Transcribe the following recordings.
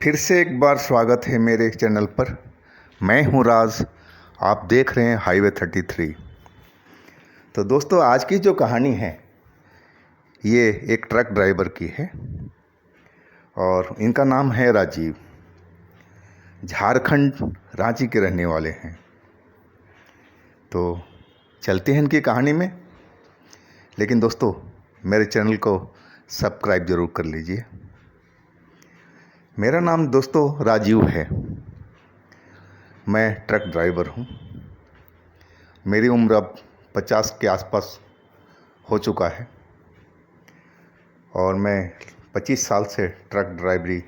फिर से एक बार स्वागत है मेरे चैनल पर। मैं हूं राज, आप देख रहे हैं हाईवे 33। तो दोस्तों, आज की जो कहानी है ये एक ट्रक ड्राइवर की है और इनका नाम है राजीव। झारखंड रांची के रहने वाले हैं। तो चलते हैं इनकी कहानी में। लेकिन दोस्तों, मेरे चैनल को सब्सक्राइब ज़रूर कर लीजिए। मेरा नाम दोस्तों राजीव है। मैं ट्रक ड्राइवर हूँ। मेरी उम्र अब 50 के आसपास हो चुका है और मैं 25 साल से ट्रक ड्राइवरी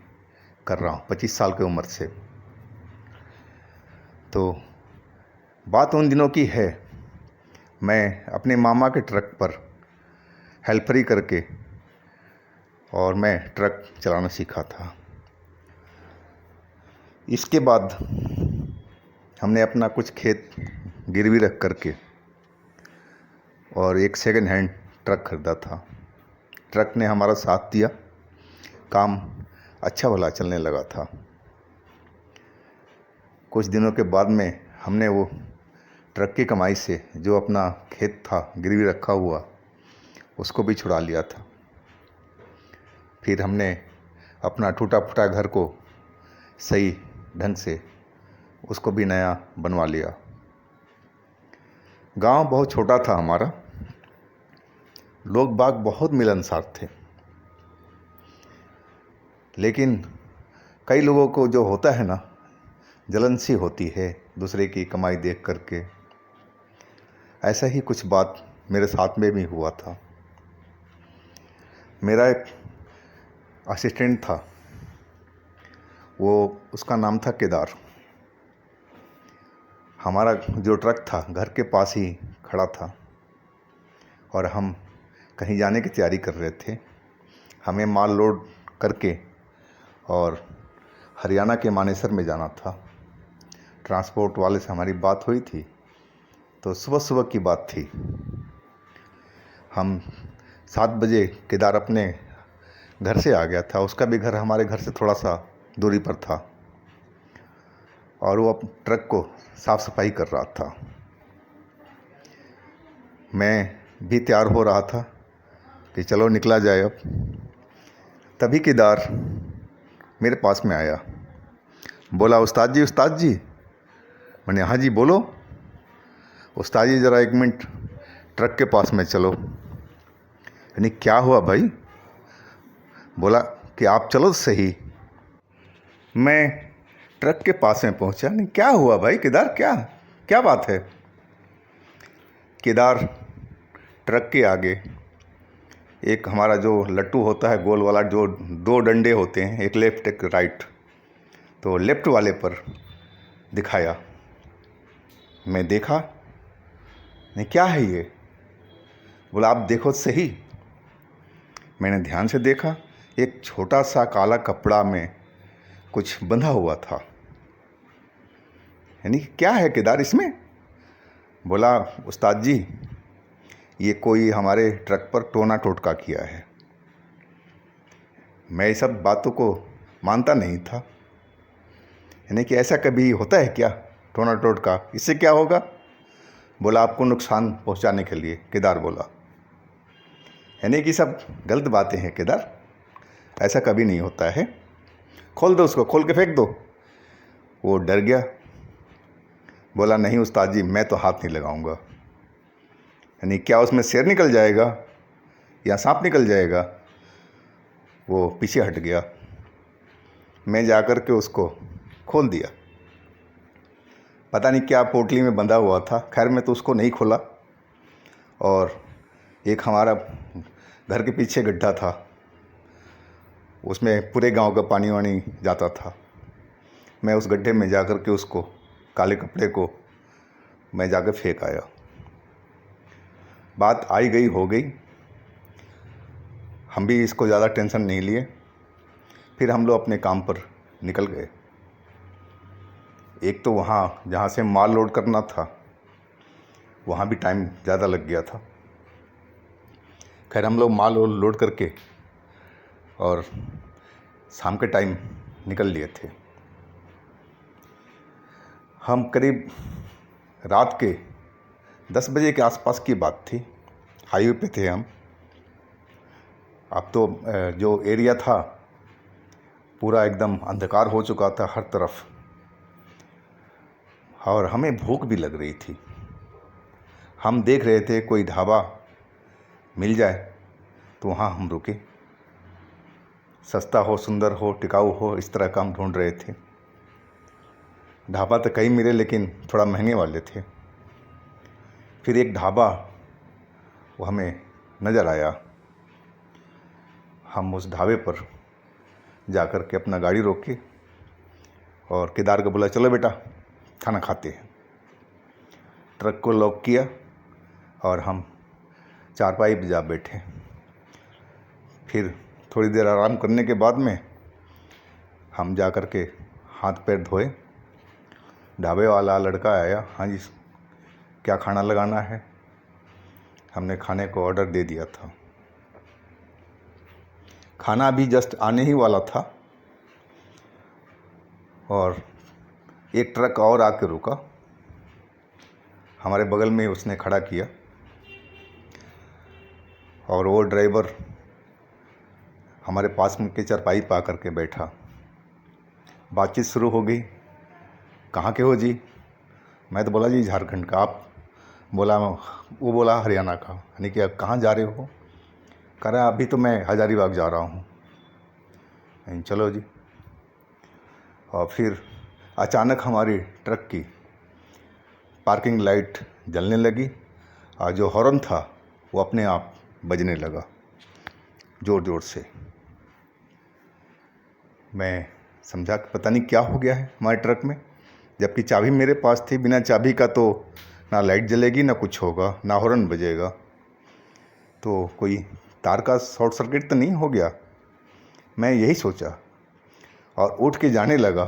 कर रहा हूँ, 25 साल की उम्र से। तो बात उन दिनों की है, मैं अपने मामा के ट्रक पर हेल्परी करके और मैं ट्रक चलाना सीखा था। इसके बाद हमने अपना कुछ खेत गिरवी रख करके और एक सेकंड हैंड ट्रक खरीदा था। ट्रक ने हमारा साथ दिया, काम अच्छा भला चलने लगा था। कुछ दिनों के बाद में हमने वो ट्रक की कमाई से जो अपना खेत था गिरवी रखा हुआ उसको भी छुड़ा लिया था। फिर हमने अपना टूटा फूटा घर को सही ढंग से उसको भी नया बनवा लिया। गांव बहुत छोटा था हमारा, लोग बाग बहुत मिलनसार थे। लेकिन कई लोगों को जो होता है ना, जलन सी होती है दूसरे की कमाई देख करके। ऐसा ही कुछ बात मेरे साथ में भी हुआ था। मेरा एक असिस्टेंट था, उसका नाम था केदार। हमारा जो ट्रक था घर के पास ही खड़ा था और हम कहीं जाने की तैयारी कर रहे थे। हमें माल लोड करके और हरियाणा के मानेसर में जाना था। ट्रांसपोर्ट वाले से हमारी बात हुई थी, तो सुबह सुबह की बात थी। हम 7 बजे केदार अपने घर से आ गया था। उसका भी घर हमारे घर से थोड़ा सा दूरी पर था और वो अब ट्रक को साफ़ सफाई कर रहा था। मैं भी तैयार हो रहा था कि चलो निकला जाए अब। तभी केदार मेरे पास में आया, बोला, उस्ताद जी उस्ताद जी। मैंने हाँ जी बोलो। उस्ताद जी ज़रा 1 मिनट ट्रक के पास में चलो। यानी क्या हुआ भाई? बोला कि आप चलो तो सही। मैं ट्रक के पास में पहुंचा। नहीं, क्या हुआ भाई केदार, क्या क्या बात है? केदार ट्रक के आगे एक हमारा जो लट्टू होता है गोल वाला, जो 2 डंडे होते हैं, एक लेफ्ट एक राइट, तो लेफ्ट वाले पर दिखाया। मैं देखा, नहीं क्या है ये? बोला आप देखो सही। मैंने ध्यान से देखा, एक छोटा सा काला कपड़ा में कुछ बंधा हुआ था। यानी क्या है केदार इसमें? बोला उस्ताद जी, ये कोई हमारे ट्रक पर टोना टोटका किया है। मैं ये सब बातों को मानता नहीं था। यानी कि ऐसा कभी होता है क्या, टोना टोटका? इससे क्या होगा? बोला आपको नुकसान पहुंचाने के लिए। केदार बोला, यानी कि सब गलत बातें हैं केदार, ऐसा कभी नहीं होता है। खोल दो उसको, खोल के फेंक दो। वो डर गया, बोला नहीं उस्ताद जी, मैं तो हाथ नहीं लगाऊंगा। यानी क्या उसमें शेर निकल जाएगा या सांप निकल जाएगा? वो पीछे हट गया। मैं जाकर के उसको खोल दिया। पता नहीं क्या पोटली में बंधा हुआ था। खैर मैं तो उसको नहीं खोला। और एक हमारा घर के पीछे गड्ढा था, उसमें पूरे गांव का पानी वानी जाता था। मैं उस गड्ढे में जाकर के उसको, काले कपड़े को मैं जाकर फेंक आया। बात आई गई हो गई। हम भी इसको ज़्यादा टेंशन नहीं लिए। फिर हम लोग अपने काम पर निकल गए। एक तो वहाँ जहाँ से माल लोड करना था वहाँ भी टाइम ज़्यादा लग गया था। खैर हम लोग माल लोड करके और शाम के टाइम निकल लिए थे। हम करीब रात के 10 बजे के आसपास की बात थी। हाईवे पे थे हम। अब तो जो एरिया था पूरा एकदम अंधकार हो चुका था हर तरफ, और हमें भूख भी लग रही थी। हम देख रहे थे कोई ढाबा मिल जाए तो वहाँ हम रुके, सस्ता हो, सुंदर हो, टिकाऊ हो, इस तरह का हम ढूंढ रहे थे। ढाबा तो कई मिले लेकिन थोड़ा महंगे वाले थे। फिर एक ढाबा वो हमें नज़र आया। हम उस ढाबे पर जा कर के अपना गाड़ी रोके और केदार को बोला, चलो बेटा खाना खाते हैं। ट्रक को लॉक किया और हम चारपाई पे जा बैठे। फिर थोड़ी देर आराम करने के बाद में हम जा कर के हाथ पैर धोए। ढाबे वाला लड़का आया, हाँ जी क्या खाना लगाना है। हमने खाने को ऑर्डर दे दिया था। खाना अभी जस्ट आने ही वाला था और एक ट्रक और आके रुका। हमारे बगल में उसने खड़ा किया और वो ड्राइवर हमारे पास में के चारपाई पा करके बैठा। बातचीत शुरू हो गई। कहाँ के हो जी? मैं तो बोला जी झारखंड का। आप? वो बोला हरियाणा का। यानी कि आप कहाँ जा रहे हो? कह रहा अभी तो मैं हजारीबाग जा रहा हूँ। चलो जी। और फिर अचानक हमारी ट्रक की पार्किंग लाइट जलने लगी और जो हॉर्न था वो अपने आप बजने लगा ज़ोर ज़ोर से। मैं समझा कि पता नहीं क्या हो गया है हमारे ट्रक में, जबकि चाबी मेरे पास थी। बिना चाबी का तो ना लाइट जलेगी, ना कुछ होगा, ना हॉर्न बजेगा। तो कोई तार का शॉर्ट सर्किट तो नहीं हो गया, मैं यही सोचा और उठ के जाने लगा।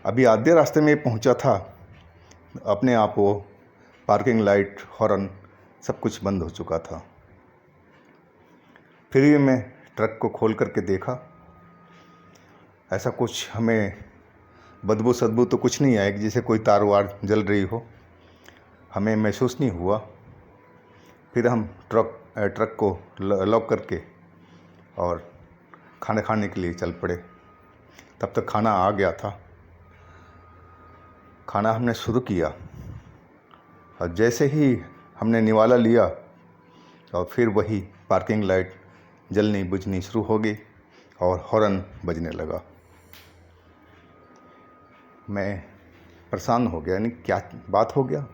अभी आधे रास्ते में पहुंचा था, अपने आप वो पार्किंग लाइट, हॉर्न सब कुछ बंद हो चुका था। फिर भी मैं ट्रक को खोल करके देखा। ऐसा कुछ हमें बदबू सदबू तो कुछ नहीं आया कि जैसे कोई तार वार जल रही हो, हमें महसूस नहीं हुआ। फिर हम ट्रक को लॉक करके और खाना खाने के लिए चल पड़े। तब तक खाना आ गया था। खाना हमने शुरू किया और जैसे ही हमने निवाला लिया और फिर वही पार्किंग लाइट जलनी बुझनी शुरू हो गई और हॉर्न बजने लगा। मैं परेशान हो गया, यानी क्या बात हो गया,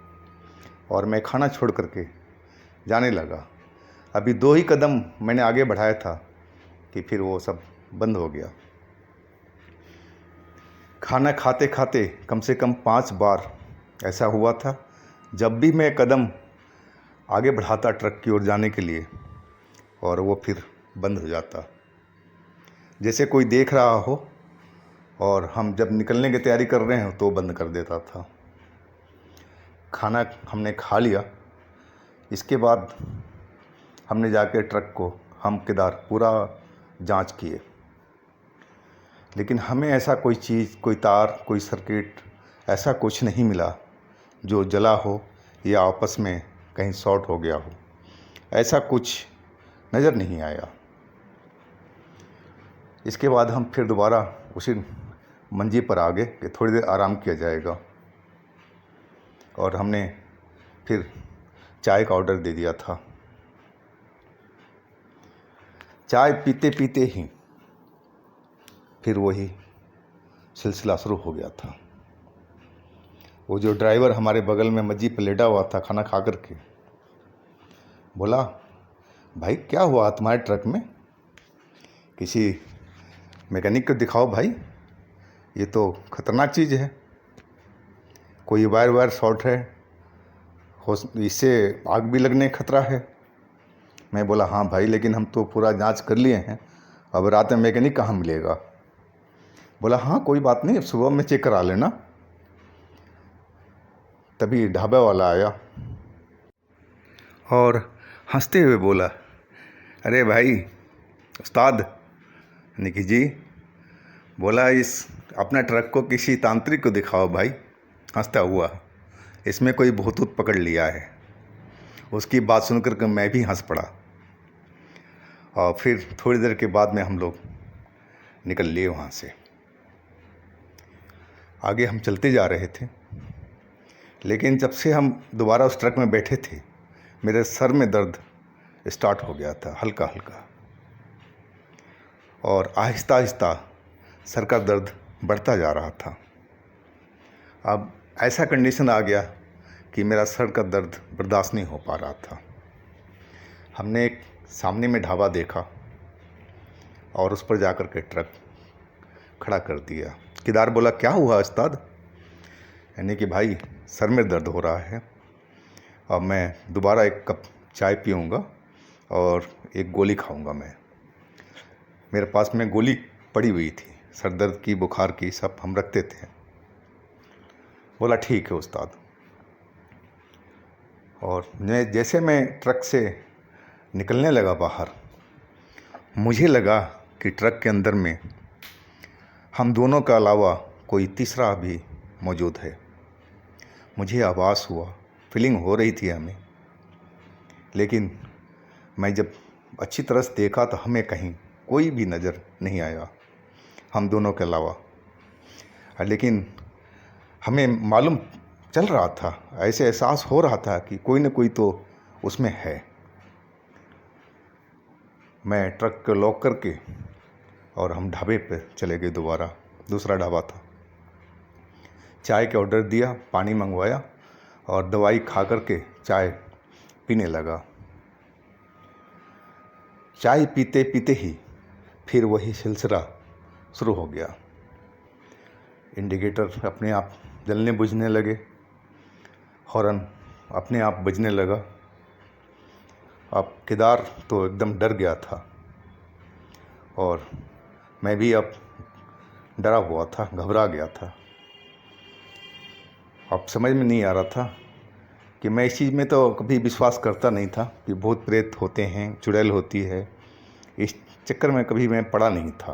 और मैं खाना छोड़ करके जाने लगा। अभी 2 ही कदम मैंने आगे बढ़ाया था कि फिर वो सब बंद हो गया। खाना खाते खाते कम से कम 5 बार ऐसा हुआ था। जब भी मैं कदम आगे बढ़ाता ट्रक की ओर जाने के लिए और वो फिर बंद हो जाता, जैसे कोई देख रहा हो और हम जब निकलने की तैयारी कर रहे हैं तो बंद कर देता था। खाना हमने खा लिया। इसके बाद हमने जाके ट्रक को हम केदार पूरा जांच किए, लेकिन हमें ऐसा कोई चीज़, कोई तार, कोई सर्किट ऐसा कुछ नहीं मिला जो जला हो या आपस में कहीं शॉर्ट हो गया हो। ऐसा कुछ नज़र नहीं आया। इसके बाद हम फिर दोबारा उसी मंजी पर आ गए कि थोड़ी देर आराम किया जाएगा, और हमने फिर चाय का ऑर्डर दे दिया था। चाय पीते पीते ही फिर वही सिलसिला शुरू हो गया था। वो जो ड्राइवर हमारे बगल में मंजी पर लेटा हुआ था खाना खा कर के, बोला, भाई क्या हुआ तुम्हारे ट्रक में? किसी मैकेनिक को दिखाओ भाई, ये तो ख़तरनाक चीज़ है। कोई वायर शॉर्ट है, इससे आग भी लगने खतरा है। मैं बोला, हाँ भाई, लेकिन हम तो पूरा जांच कर लिए हैं, अब रात में मैकेनिक कहाँ मिलेगा? बोला, हाँ कोई बात नहीं, अब सुबह में चेक करा लेना। तभी ढाबा वाला आया और हंसते हुए बोला, अरे भाई उस्ताद, यानी कि जी, बोला इस अपना ट्रक को किसी तांत्रिक को दिखाओ भाई, हंसता हुआ। इसमें कोई भूत पकड़ लिया है। उसकी बात सुनकर के मैं भी हंस पड़ा और फिर थोड़ी देर के बाद में हम लोग निकल लिए वहाँ से। आगे हम चलते जा रहे थे, लेकिन जब से हम दोबारा उस ट्रक में बैठे थे मेरे सर में दर्द स्टार्ट हो गया था, हल्का हल्का, और आहिस्ता आहिस्ता सर का दर्द बढ़ता जा रहा था। अब ऐसा कंडीशन आ गया कि मेरा सर का दर्द बर्दाश्त नहीं हो पा रहा था। हमने एक सामने में ढाबा देखा और उस पर जाकर के ट्रक खड़ा कर दिया। केदार बोला, क्या हुआ उस्ताद? यानी कि भाई सर में दर्द हो रहा है और मैं दोबारा एक कप चाय पीऊँगा और एक गोली खाऊँगा। मेरे पास में गोली पड़ी हुई थी, सर दर्द की, बुखार की, सब हम रखते थे। बोला ठीक है उस्ताद। और जैसे मैं ट्रक से निकलने लगा बाहर, मुझे लगा कि ट्रक के अंदर में हम दोनों के अलावा कोई तीसरा भी मौजूद है। मुझे आभास हुआ, फीलिंग हो रही थी हमें, लेकिन मैं जब अच्छी तरह से देखा तो हमें कहीं कोई भी नज़र नहीं आया हम दोनों के अलावा। लेकिन हमें मालूम चल रहा था, ऐसे एहसास हो रहा था कि कोई न कोई तो उसमें है। मैं ट्रक को लॉक करके और हम ढाबे पे चले गए दोबारा। दूसरा ढाबा था। चाय का ऑर्डर दिया, पानी मंगवाया और दवाई खा करके चाय पीने लगा। चाय पीते पीते ही फिर वही सिलसिला शुरू हो गया। इंडिकेटर अपने आप जलने बुझने लगे, हॉर्न अपने आप बजने लगा। अब केदार तो एकदम डर गया था और मैं भी अब डरा हुआ था, घबरा गया था। अब समझ में नहीं आ रहा था कि मैं इस चीज़ में तो कभी विश्वास करता नहीं था कि भूत प्रेत होते हैं, चुड़ैल होती है। इस चक्कर में कभी मैं पड़ा नहीं था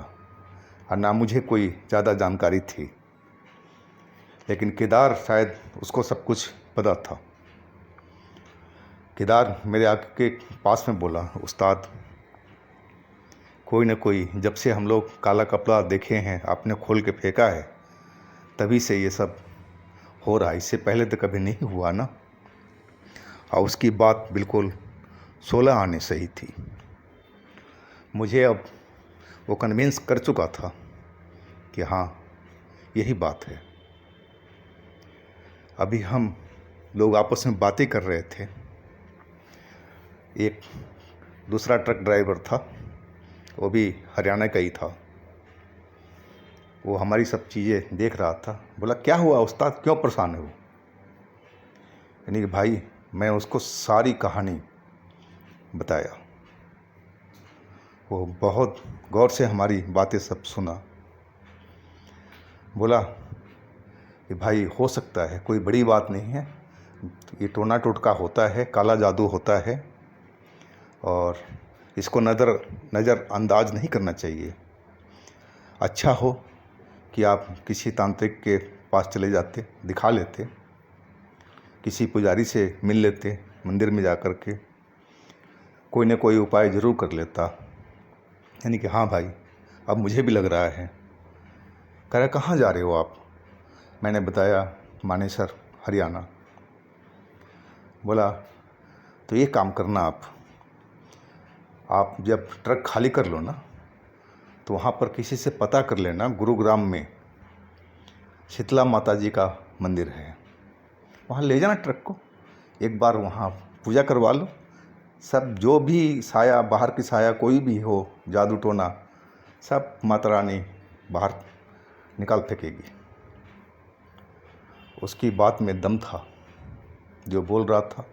और ना मुझे कोई ज़्यादा जानकारी थी। लेकिन केदार शायद उसको सब कुछ पता था। केदार मेरे आके पास में बोला, उस्ताद कोई ना कोई, जब से हम लोग काला कपड़ा देखे हैं, आपने खोल के फेंका है, तभी से ये सब हो रहा है। इससे पहले तो कभी नहीं हुआ ना। और उसकी बात बिल्कुल 16 आने सही थी। मुझे अब वो कन्विंस कर चुका था कि हाँ यही बात है। अभी हम लोग आपस में बातें कर रहे थे। एक दूसरा ट्रक ड्राइवर था, वो भी हरियाणा का ही था। वो हमारी सब चीज़ें देख रहा था। बोला, क्या हुआ उस्ताद, क्यों परेशान है वो? यानी कि भाई मैं उसको सारी कहानी बताया। वो बहुत गौर से हमारी बातें सब सुना। बोला कि भाई हो सकता है, कोई बड़ी बात नहीं है, ये टोना टोटका होता है, काला जादू होता है और इसको नज़रअंदाज नहीं करना चाहिए। अच्छा हो कि आप किसी तांत्रिक के पास चले जाते, दिखा लेते, किसी पुजारी से मिल लेते, मंदिर में जा कर के कोई न कोई उपाय ज़रूर कर लेता। यानी कि हाँ भाई, अब मुझे भी लग रहा है। कह रहा, कहाँ जा रहे हो आप? मैंने बताया, मानेसर, हरियाणा। बोला, तो ये काम करना, आप जब ट्रक खाली कर लो ना, तो वहाँ पर किसी से पता कर लेना, गुरुग्राम में शीतला माता जी का मंदिर है, वहाँ ले जाना ट्रक को, एक बार वहाँ पूजा करवा लो। सब जो भी साया, बाहर की साया कोई भी हो, जादू टोना, सब माता रानी बाहर निकाल फेंकेगी। उसकी बात में दम था, जो बोल रहा था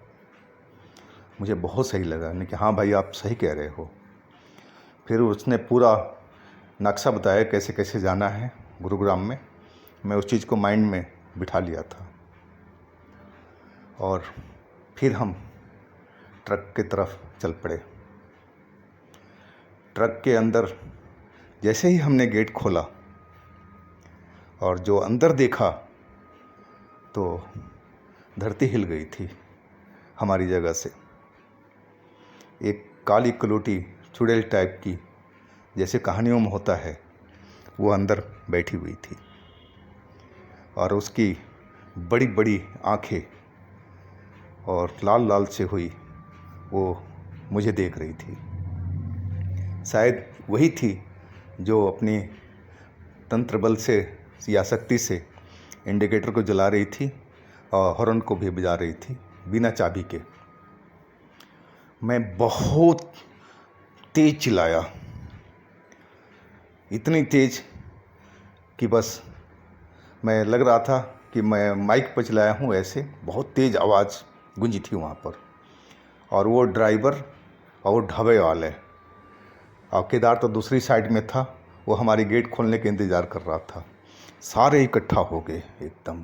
मुझे बहुत सही लगा। नहीं कि हाँ भाई आप सही कह रहे हो। फिर उसने पूरा नक्शा बताया कैसे कैसे जाना है गुरुग्राम में। मैं उस चीज़ को माइंड में बिठा लिया था और फिर हम ट्रक की तरफ चल पड़े। ट्रक के अंदर जैसे ही हमने गेट खोला, और जो अंदर देखा तो धरती हिल गई थी हमारी जगह से। एक काली कलोटी चुड़ैल टाइप की, जैसे कहानियों में होता है, वो अंदर बैठी हुई थी और उसकी बड़ी बड़ी आँखें और लाल लाल से हुई वो मुझे देख रही थी। शायद वही थी जो अपनी तंत्र बल से या शक्ति से इंडिकेटर को जला रही थी और हॉर्न को भी बजा रही थी बिना चाबी के। मैं बहुत तेज चिल्लाया, इतनी तेज कि बस मैं लग रहा था कि मैं माइक पर चिल्लाया हूँ। ऐसे बहुत तेज़ आवाज़ गूंजी थी वहाँ पर। और वो ड्राइवर और वो ढाबे वाले और केदार तो दूसरी साइड में था, वो हमारी गेट खोलने के इंतज़ार कर रहा था। सारे इकट्ठा हो गए एकदम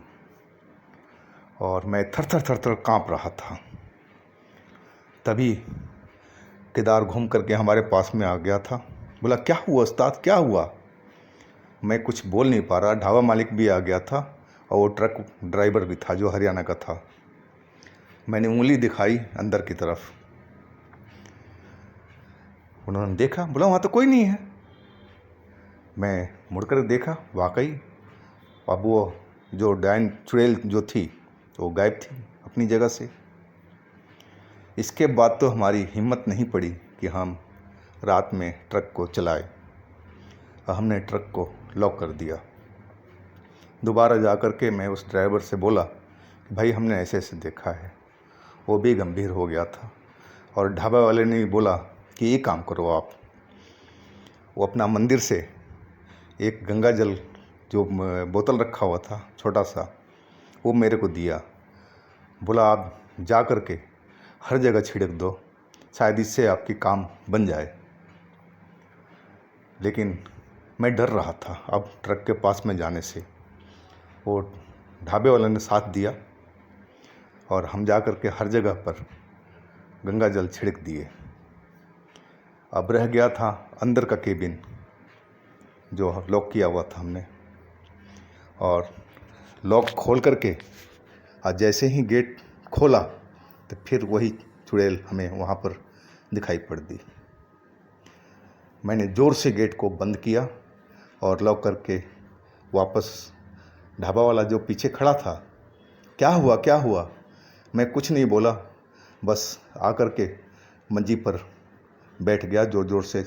और मैं थर थर थर थर काँप रहा था। तभी केदार घूम करके हमारे पास में आ गया था। बोला, क्या हुआ उस्ताद, क्या हुआ? मैं कुछ बोल नहीं पा रहा। ढाबा मालिक भी आ गया था और वो ट्रक ड्राइवर भी था जो हरियाणा का था। मैंने उंगली दिखाई अंदर की तरफ। उन्होंने देखा, बोला वहाँ तो कोई नहीं है। मैं मुड़कर देखा, वाकई अब वो जो डायन चुड़ैल जो थी वो गायब थी अपनी जगह से। इसके बाद तो हमारी हिम्मत नहीं पड़ी कि हम रात में ट्रक को चलाए। हमने ट्रक को लॉक कर दिया। दोबारा जा कर के मैं उस ड्राइवर से बोला कि भाई हमने ऐसे ऐसे देखा है। वो भी गंभीर हो गया था और ढाबा वाले ने भी बोला कि ये काम करो आप। वो अपना मंदिर से एक गंगा जल जो बोतल रखा हुआ था छोटा सा, वो मेरे को दिया। बोला आप जा कर के हर जगह छिड़क दो, शायद इससे आपकी काम बन जाए। लेकिन मैं डर रहा था अब ट्रक के पास में जाने से। वो ढाबे वाले ने साथ दिया और हम जा कर के हर जगह पर गंगा जल छिड़क दिए। अब रह गया था अंदर का केबिन जो लॉक किया हुआ था हमने। और लॉक खोल करके आज जैसे ही गेट खोला तो फिर वही चुड़ैल हमें वहाँ पर दिखाई पड़ दी। मैंने ज़ोर से गेट को बंद किया और लॉक करके वापस ढाबा वाला जो पीछे खड़ा था, क्या हुआ क्या हुआ? मैं कुछ नहीं बोला, बस आकर के मंजी पर बैठ गया, ज़ोर ज़ोर से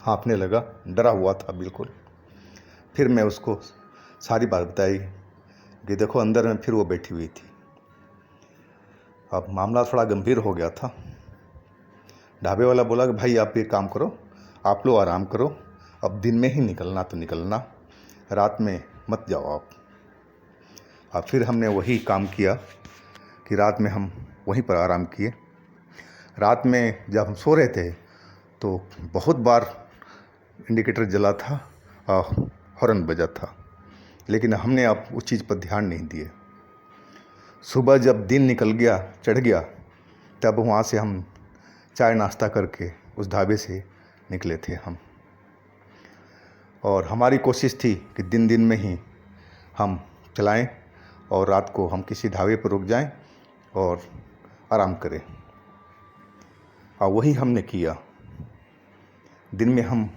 हाँफने लगा, डरा हुआ था बिल्कुल। फिर मैं उसको सारी बात बताई कि देखो अंदर में फिर वो बैठी हुई थी। अब मामला थोड़ा गंभीर हो गया था। ढाबे वाला बोला कि भाई आप ये काम करो, आप लोग आराम करो, अब दिन में ही निकलना तो निकलना, रात में मत जाओ आप। अब फिर हमने वही काम किया कि रात में हम वहीं पर आराम किए। रात में जब हम सो रहे थे तो बहुत बार इंडिकेटर जला था और हॉर्न बजा था, लेकिन हमने अब उस चीज़ पर ध्यान नहीं दिए। सुबह जब दिन निकल गया, चढ़ गया, तब वहाँ से हम चाय नाश्ता करके उस ढाबे से निकले थे हम। और हमारी कोशिश थी कि दिन दिन में ही हम चलाएं और रात को हम किसी ढाबे पर रुक जाएं और आराम करें। और वही हमने किया। दिन में हम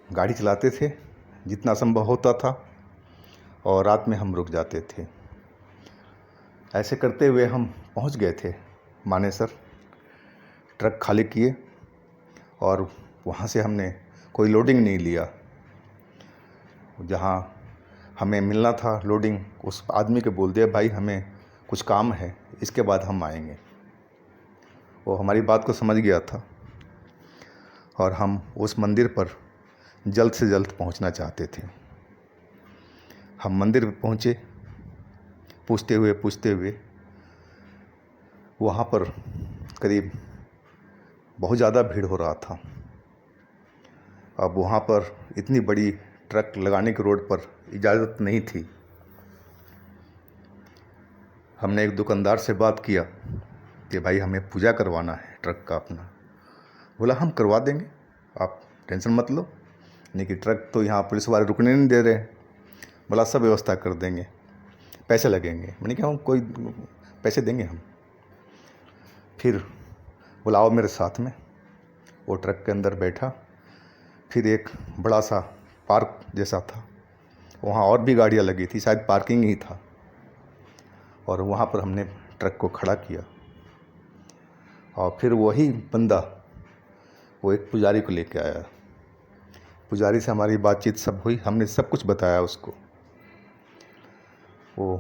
गाड़ी चलाते थे जितना संभव होता था और रात में हम रुक जाते थे। ऐसे करते हुए हम पहुंच गए थे मानेसर। ट्रक खाली किए और वहाँ से हमने कोई लोडिंग नहीं लिया। जहाँ हमें मिलना था लोडिंग, उस आदमी को बोल दिया भाई हमें कुछ काम है, इसके बाद हम आएंगे। वो हमारी बात को समझ गया था और हम उस मंदिर पर जल्द से जल्द पहुंचना चाहते थे। हम मंदिर पर पहुँचे, पूछते हुए वहाँ पर करीब बहुत ज़्यादा भीड़ हो रहा था। अब वहाँ पर इतनी बड़ी ट्रक लगाने की रोड पर इजाज़त नहीं थी। हमने एक दुकानदार से बात किया कि भाई हमें पूजा करवाना है ट्रक का अपना। बोला हम करवा देंगे, आप टेंशन मत लो। नहीं कि ट्रक तो यहाँ पुलिस वाले रुकने नहीं दे रहे हैं। बोला सब व्यवस्था कर देंगे, पैसे लगेंगे। मैंने कहा कोई पैसे देंगे हम। फिर बोला आओ मेरे साथ में। वो ट्रक के अंदर बैठा। फिर एक बड़ा सा पार्क जैसा था, वहाँ और भी गाड़ियाँ लगी थी, शायद पार्किंग ही था, और वहाँ पर हमने ट्रक को खड़ा किया। और फिर वही बंदा वो एक पुजारी को लेके आया। पुजारी से हमारी बातचीत सब हुई, हमने सब कुछ बताया उसको। वो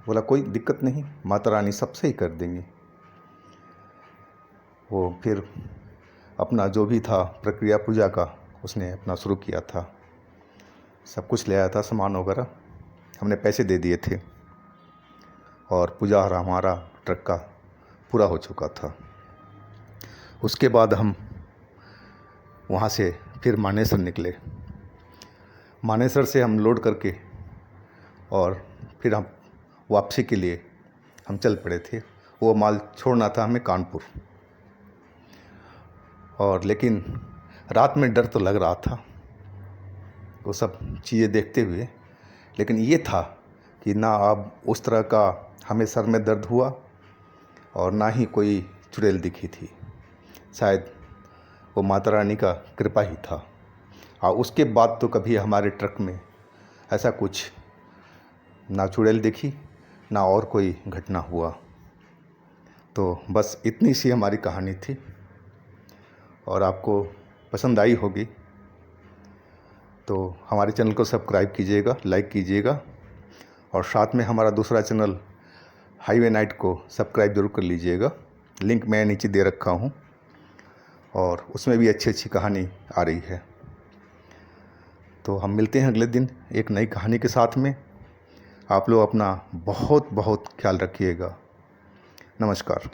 बोला कोई दिक्कत नहीं, माता रानी सब सही कर देंगी। वो फिर अपना जो भी था प्रक्रिया पूजा का उसने अपना शुरू किया था। सब कुछ ले आया था, सामान वगैरह, हमने पैसे दे दिए थे, और पूजा हमारा ट्रक का पूरा हो चुका था। उसके बाद हम वहाँ से फिर मानेसर निकले। मानेसर से हम लोड करके और फिर हम वापसी के लिए हम चल पड़े थे। वो माल छोड़ना था हमें कानपुर। और लेकिन रात में डर तो लग रहा था वो सब चीज़ें देखते हुए, लेकिन ये था कि ना अब उस तरह का हमें सर में दर्द हुआ और ना ही कोई चुड़ैल दिखी थी। शायद वो माता रानी का कृपा ही था। और उसके बाद तो कभी हमारे ट्रक में ऐसा कुछ ना चुड़ैल दिखी, ना और कोई घटना हुआ। तो बस इतनी सी हमारी कहानी थी, और आपको पसंद आई होगी तो हमारे चैनल को सब्सक्राइब कीजिएगा, लाइक कीजिएगा, और साथ में हमारा दूसरा चैनल हाईवे नाइट को सब्सक्राइब ज़रूर कर लीजिएगा। लिंक मैं नीचे दे रखा हूँ, और उसमें भी अच्छी अच्छी कहानी आ रही है। तो हम मिलते हैं अगले दिन एक नई कहानी के साथ में। आप लोग अपना बहुत बहुत ख्याल रखिएगा। नमस्कार।